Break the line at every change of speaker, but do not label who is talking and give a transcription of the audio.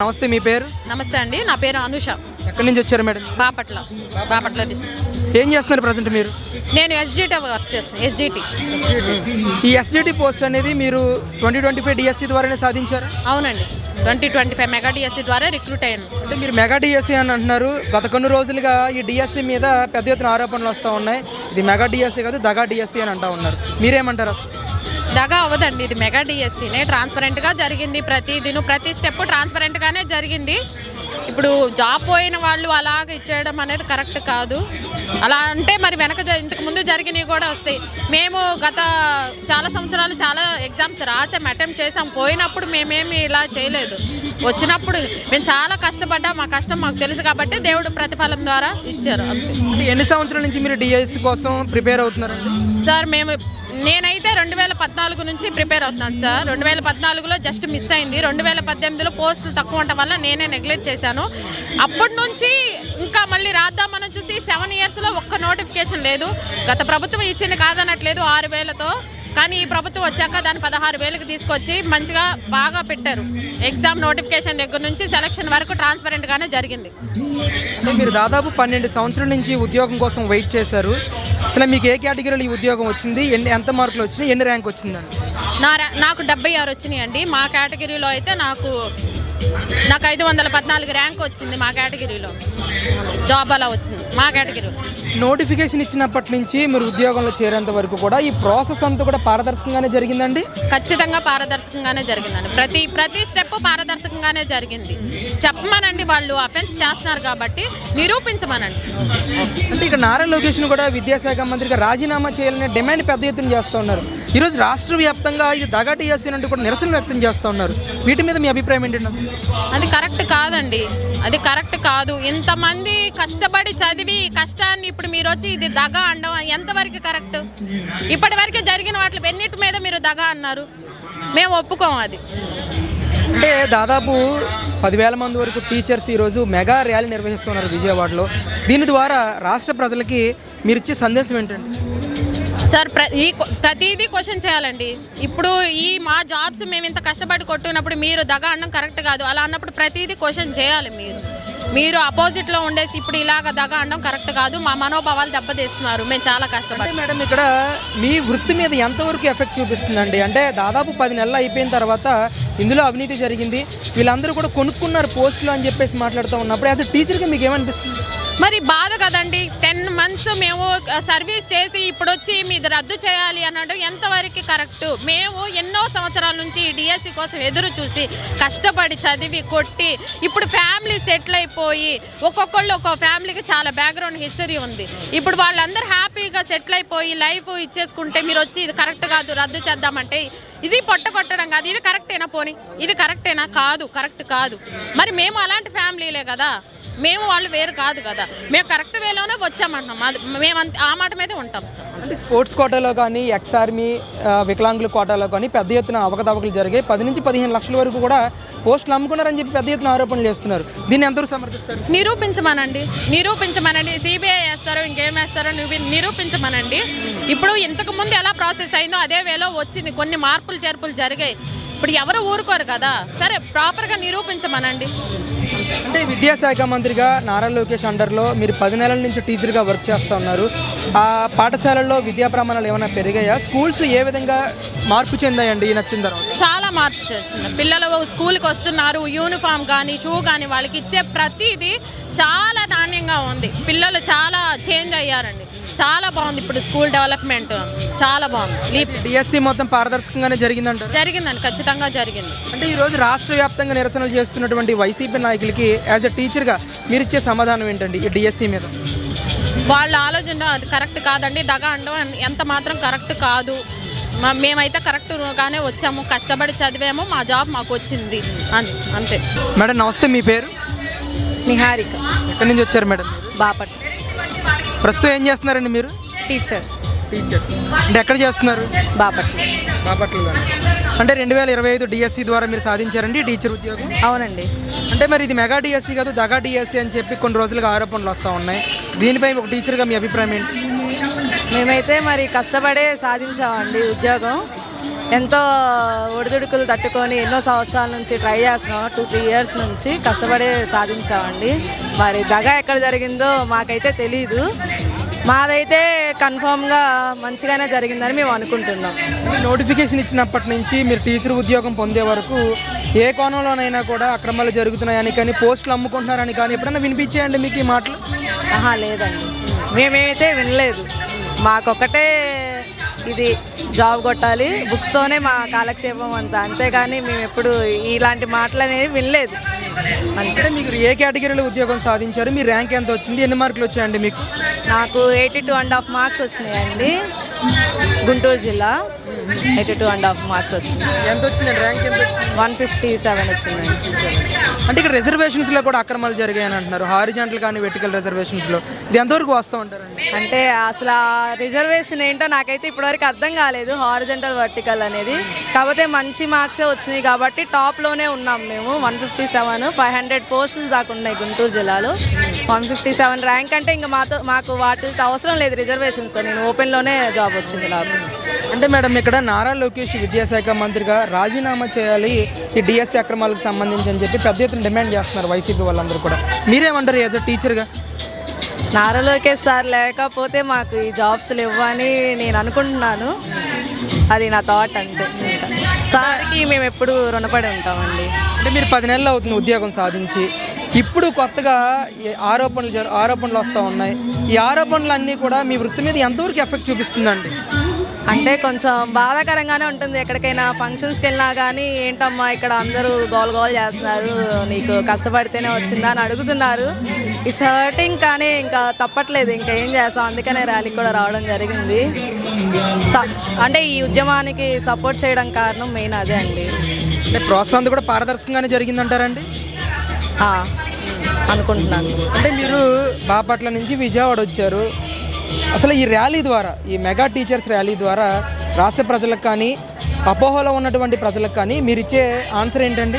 నమస్తే, మీ పేరు?
నమస్తే అండి, నా పేరు అనుష.
ఎక్కడి నుంచి వచ్చారు మేడం?
బాపట్ల డిస్ట్రిక్ట్.
ఏం చేస్తున్నారు ప్రజెంట్ మీరు?
నేను ఎస్జిటి వర్క్ చేస్తున్నాను. ఎస్జిటి.
ఈ ఎస్జిటి పోస్ట్ అనేది మీరు 2025 డిఎస్సి ద్వారానే సాధించారు?
అవునండి, 2025 మెగా డిఎస్సి ద్వారా రిక్రూట్ అయ్యాను.
అంటే మీరు మెగా డిఎస్సి అని అంటున్నారు. గత కొన్ని రోజులుగా ఈ డిఎస్సి మీద పెద్ద ఎత్తున ఆరోపణలు వస్తూ ఉన్నాయి. ఇది మెగా డిఎస్సి కాదు, దగా డిఎస్సి అని అంటూ ఉన్నారు. మీరేమంటారు?
దగా అవ్వదండి, ఇది మెగా డిఎస్సీనే. ట్రాన్స్పరెంట్గా జరిగింది. ప్రతి స్టెప్ ట్రాన్స్పరెంట్గానే జరిగింది. ఇప్పుడు జాబ్ పోయిన వాళ్ళు అలాగ ఇచ్చేయడం అనేది కరెక్ట్ కాదు. అలా అంటే మరి ఇంతకు ముందు జరిగినవి కూడా వస్తాయి. మేము గత చాలా సంవత్సరాలు చాలా ఎగ్జామ్స్ రాసాం, అటెంప్ట్ చేసాం. పోయినప్పుడు మేమేమి ఇలా చేయలేదు. వచ్చినప్పుడు మేము చాలా కష్టపడ్డా, మా కష్టం మాకు తెలుసు కాబట్టి దేవుడు ప్రతిఫలం ద్వారా ఇచ్చారు.
ఎన్ని సంవత్సరాల నుంచి మీరు డిఎస్సి కోసం ప్రిపేర్ అవుతున్నారండి?
సార్ నేనైతే 2014 నుంచి ప్రిపేర్ అవుతున్నాను సార్. 2014లో జస్ట్ మిస్ అయింది. 2018లో పోస్టులు తక్కువ ఉండటం వల్ల నేనే నెగ్లెక్ట్ చేశాను. అప్పటి నుంచి ఇంకా మళ్ళీ రాద్దామని చూసి 7 ఇయర్స్లో ఒక్క నోటిఫికేషన్ లేదు. గత ప్రభుత్వం ఇచ్చింది కాదనట్లేదు 6,000తో. కానీ ఈ ప్రభుత్వం వచ్చాక దాన్ని 16,000కి తీసుకొచ్చి మంచిగా బాగా పెట్టారు. ఎగ్జామ్ నోటిఫికేషన్ దగ్గర నుంచి సెలక్షన్ వరకు ట్రాన్స్పరెంట్గానే జరిగింది.
మీరు దాదాపు 12 సంవత్సరాల నుంచి ఉద్యోగం కోసం వెయిట్ చేశారు. అసలు మీకు ఏ కేటగిరీలో ఈ ఉద్యోగం వచ్చింది? ఎంత మార్కులు వచ్చినాయి? ఎన్ని ర్యాంక్ వచ్చిందండి?
నాకు 76 వచ్చినాయి అండి. మా కేటగిరీలో అయితే నాకు 514 ర్యాంక్ వచ్చింది. మా కేటగిరీలో జాబ్ అలా వచ్చింది మా కేటగిరీలో.
నోటిఫికేషన్ ఇచ్చినప్పటి నుంచి మీరు ఉద్యోగంలో చేరేంత వరకు కూడా ఈ ప్రాసెస్ అంతా కూడా పారదర్శకంగానే జరిగిందండి?
ఖచ్చితంగా పారదర్శకంగానే జరిగిందండి. ప్రతి స్టెప్ పారదర్శకంగానే జరిగింది. చెప్పమనండి, వాళ్ళు అఫెన్స్ చేస్తున్నారు కాబట్టి నిరూపించమనండి.
అంటే ఇక్కడ నారా లోకేష్ కూడా విద్యాశాఖ మంత్రిగా రాజీనామా చేయాలనే డిమాండ్ పెద్ద ఎత్తున చేస్తూ ఉన్నారు. ఈరోజు రాష్ట్ర వ్యాప్తంగా ఇది దగా డిఎస్సి అంటూ కూడా నిరసన వ్యక్తం చేస్తూ ఉన్నారు. వీటి మీద మీ అభిప్రాయం ఏంటంటే?
అది కరెక్ట్ కాదండి, అది కరెక్ట్ కాదు. ఇంతమంది కష్టపడి చదివి కష్టాన్ని ఇప్పుడు మీరు వచ్చి ఇది దగా అనడం ఎంతవరకు కరెక్ట్? ఇప్పటి వరకు జరిగిన వాటి ఎన్నిటి మీద మీరు దగా అన్నారు? మేము ఒప్పుకోము అది.
అంటే దాదాపు 10,000 మంది వరకు టీచర్స్ ఈరోజు మెగా ర్యాలీ నిర్వహిస్తున్నారు విజయవాడలో. దీని ద్వారా రాష్ట్ర ప్రజలకి మీరు ఇచ్చే సందేశం ఏంటండి?
సార్, ప్రతిదీ క్వశ్చన్ చేయాలండి. ఇప్పుడు మా జాబ్స్ మేము ఇంత కష్టపడి కొట్టుకున్నప్పుడు మీరు దగా అనడం కరెక్ట్ కాదు. అలా అన్నప్పుడు ప్రతిదీ క్వశ్చన్ చేయాలి. మీరు అపోజిట్లో ఉండేసి ఇప్పుడు ఇలాగ దగా అనడం కరెక్ట్ కాదు. మా మనోభావాలు దెబ్బతీస్తున్నారు. మేము చాలా కష్టపడి.
మేడం, ఇక్కడ మీ వృత్తి మీద ఎంతవరకు ఎఫెక్ట్ చూపిస్తుందండి? అంటే దాదాపు 10 నెలలు అయిపోయిన తర్వాత ఇందులో అవినీతి జరిగింది, వీళ్ళందరూ కూడా కొనుక్కున్నారు పోస్టులు అని చెప్పేసి మాట్లాడుతూ ఉన్నప్పుడు యాజ్ ఎ టీచర్గా మీకు ఏమనిపిస్తుంది?
మరి బాధ కదండి. 10 months మేము సర్వీస్ చేసి ఇప్పుడు వచ్చి మీది రద్దు చేయాలి అన్నట్టు ఎంతవరకు కరెక్ట్? మేము ఎన్నో సంవత్సరాల నుంచి డిఎస్సి కోసం ఎదురు చూసి కష్టపడి చదివి కొట్టి ఇప్పుడు ఫ్యామిలీ సెటిల్ అయిపోయి ఒక్కొక్కళ్ళు ఒక్కో ఫ్యామిలీకి చాలా బ్యాక్గ్రౌండ్ హిస్టరీ ఉంది. ఇప్పుడు వాళ్ళందరూ హ్యాపీగా సెటిల్ అయిపోయి లైఫ్ ఇచ్చేసుకుంటే మీరు వచ్చి ఇది కరెక్ట్ కాదు రద్దు చేద్దామంటే ఇది పొట్ట కొట్టడం కాదు. ఇది కరెక్టేనా? పోనీ ఇది కరెక్టేనా? కాదు, కరెక్ట్ కాదు. మరి మేము అలాంటి ఫ్యామిలీలే కదా, మేము వాళ్ళు వేరు కాదు కదా. మేము కరెక్ట్ వేలోనే వచ్చామంటున్నాం. మేము ఆ మాట మీదే ఉంటాం సార్.
అంటే స్పోర్ట్స్ కోటాలో కానీ ఎక్స్ ఆర్మీ వికలాంగుల కోటాలో కానీ పెద్ద ఎత్తున అవకతవకలు జరిగాయి. 10 నుంచి 15 లక్షల వరకు కూడా పోస్టులు అమ్ముకున్నారని చెప్పి పెద్ద ఎత్తున ఆరోపణలు చేస్తున్నారు. దీన్ని ఎంతవరకు సమర్థిస్తారు?
నిరూపించమనండి. సిబిఐ వేస్తారో ఇంకేం వేస్తారో నిరూపించమనండి. ఇప్పుడు ఇంతకు ముందు ఎలా ప్రాసెస్ అయిందో అదే వేలో వచ్చింది. కొన్ని మార్పులు చేర్పులు జరిగాయి. ఇప్పుడు ఎవరు ఊరుకోరు కదా. సరే, ప్రాపర్గా నిరూపించమనండి.
అంటే విద్యాశాఖ మంత్రిగా నారా లోకేష్ అండర్లో మీరు 10 నెలల నుంచి టీచర్గా వర్క్ చేస్తూ ఉన్నారు. ఆ పాఠశాలల్లో విద్యా ప్రమాణాలు ఏమైనా పెరిగాయా? స్కూల్స్ ఏ విధంగా మార్పు చెందాయండి నచ్చిన తర్వాత?
చాలా మార్పు వచ్చింది. పిల్లలు స్కూల్కి వస్తున్నారు, యూనిఫామ్ కానీ షూ కానీ వాళ్ళకి ఇచ్చే ప్రతిదీ చాలా నాణ్యంగా ఉంది. పిల్లలు చాలా చేంజ్ అయ్యారండి. చాలా బాగుంది. ఇప్పుడు స్కూల్ డెవలప్మెంట్ చాలా బాగుంది.
డిఎస్సి మొత్తం పారదర్శకంగానే జరిగిందంట?
జరిగిందండి, ఖచ్చితంగా జరిగింది.
అంటే ఈరోజు రాష్ట్ర వ్యాప్తంగా నిరసనలు చేస్తున్నటువంటి వైసీపీ నాయకులకి యాజ్ ఎ టీచర్గా మీరు ఇచ్చే సమాధానం ఏంటండి ఈ డిఎస్సి మీద?
వాళ్ళ ఆలోచన అది కరెక్ట్ కాదండి. దగా అనడం ఎంత మాత్రం కరెక్ట్ కాదు. మేమైతే కరెక్ట్గానే వచ్చాము, కష్టపడి చదివాము, మా జాబ్ మాకు వచ్చింది అంతే.
మేడం నమస్తే, మీ పేరు?
నిహారిక.
ఎక్కడి నుంచి వచ్చారు మేడం?
బాపట్ల.
ప్రస్తుతం ఏం చేస్తున్నారండి మీరు?
టీచర్.
అంటే ఎక్కడ చేస్తున్నారు?
బాపట్ల.
అంటే 2025 డిఎస్సి ద్వారా మీరు సాధించారండి టీచర్ ఉద్యోగం?
అవునండి.
అంటే మరి ఇది మెగా డిఎస్సి కాదు దగా డిఎస్సి అని చెప్పి కొన్ని రోజులుగా ఆరోపణలు వస్తూ ఉన్నాయి. దీనిపై ఒక టీచర్గా మీ అభిప్రాయం ఏంటి?
మేమైతే మరి కష్టపడే సాధించామండి ఉద్యోగం. ఎంతో ఒడిదుడుకులు తట్టుకొని ఎన్నో సంవత్సరాల నుంచి ట్రై చేస్తున్నాం. 2-3 ఇయర్స్ నుంచి కష్టపడి సాధించామండి. మరి దగా ఎక్కడ జరిగిందో మాకైతే తెలీదు. మాదైతే కన్ఫామ్గా మంచిగానే జరిగిందని మేము అనుకుంటున్నాం.
నోటిఫికేషన్ ఇచ్చినప్పటి నుంచి మీరు టీచర్ ఉద్యోగం పొందే వరకు ఏ కోణంలోనైనా కూడా అక్రమాలు జరుగుతున్నాయని కానీ పోస్టులు అమ్ముకుంటున్నారని కానీ ఎప్పుడైనా వినిపించాయండి మీకు ఈ మాటలు?
ఆహా, లేదండి, మేమైతే వినలేదు. మాకొక్కటే ఇది జాబ్ కొట్టాలి, బుక్స్తోనే మా కాలక్షేపం అంతా, అంతేగాని మేము ఎప్పుడు ఇలాంటి మాటలు అనేవి వినలేదు.
అంటే మీకు ఏ కేటగిరీలో ఉద్యోగం సాధించారు? మీ ర్యాంక్ ఎంత వచ్చింది? ఎన్ని మార్కులు వచ్చాయండి మీకు?
నాకు 82.5 మార్క్స్ వచ్చినాయండి. గుంటూరు జిల్లా 82.5 మార్క్స్ వచ్చినాయి.
ఎంత వచ్చిందండి ర్యాంక్? ఎంత వచ్చింది?
157 వచ్చిందండి.
అంటే ఇక్కడ రిజర్వేషన్స్లో కూడా అక్రమాలు జరిగాయని అంటున్నారు, హారిజాంటల్ కానీ వెర్టికల్ రిజర్వేషన్స్లో. ఇది ఎంతవరకు వస్తూ ఉంటారండి?
అంటే అసలు ఆ రిజర్వేషన్ ఏంటో నాకైతే ఇప్పటివరకు అర్థం కాలేదు, హారిజంటల్ వర్టికల్ అనేది. కాకపోతే మంచి మార్క్సే వచ్చినాయి కాబట్టి టాప్లోనే ఉన్నాం మేము. 157, 500 పోస్టులు దాకా ఉన్నాయి గుంటూరు జిల్లాలో. 157 ర్యాంక్ అంటే ఇంకా మాకు వాటితో అవసరం లేదు రిజర్వేషన్తో. నేను ఓపెన్లోనే జాబ్ వచ్చింది నాకు.
అంటే మేడం, ఇక్కడ నారా లోకేష్ విద్యాశాఖ మంత్రిగా రాజీనామా చేయాలి ఈ డిఎస్సి అక్రమాలకు సంబంధించి అని చెప్పి పెద్ద ఎత్తున డిమాండ్ చేస్తున్నారు వైసీపీ వాళ్ళందరూ కూడా. మీరేమంటారు యాజ్ అ టీచర్గా?
నారా లోకేష్ సార్ లేకపోతే మాకు ఈ జాబ్స్ లేవని నేను అనుకుంటున్నాను. అది నా థాట్ అంతే. ఇంకా సార్కి మేము ఎప్పుడు రుణపడి ఉంటామండి.
అంటే మీరు 10 నెలలు అవుతుంది ఉద్యోగం సాధించి, ఇప్పుడు కొత్తగా ఈ ఆరోపణలు వస్తూ ఉన్నాయి. ఈ ఆరోపణలు అన్నీ కూడా మీ వృత్తి మీద ఎంతవరకు ఎఫెక్ట్ చూపిస్తుందండి?
అంటే కొంచెం బాధాకరంగానే ఉంటుంది. ఎక్కడికైనా ఫంక్షన్స్కి వెళ్ళినా కానీ ఏంటమ్మా ఇక్కడ అందరూ గోల్ చేస్తున్నారు, నీకు కష్టపడితేనే వచ్చిందా అని అడుగుతున్నారు. ఇట్స్ హర్టింగ్, కానీ ఇంకా తప్పట్లేదు, ఇంకా ఏం చేస్తాం. అందుకనే ర్యాలీకి కూడా రావడం జరిగింది. అంటే ఈ ఉద్యమానికి సపోర్ట్ చేయడం కారణం మెయిన్ అదే అండి.
అంటే ప్రోత్సాహం కూడా పారదర్శకంగానే జరిగిందంటారండి?
అనుకుంటున్నాను.
అంటే మీరు బాపట్ల నుంచి విజయవాడ వచ్చారు. అసలు ఈ ర్యాలీ ద్వారా, ఈ మెగా టీచర్స్ ర్యాలీ ద్వారా రాష్ట్ర ప్రజలకు కానీ అపోహలో ఉన్నటువంటి ప్రజలకు కానీ మీరు ఇచ్చే ఆన్సర్ ఏంటండి?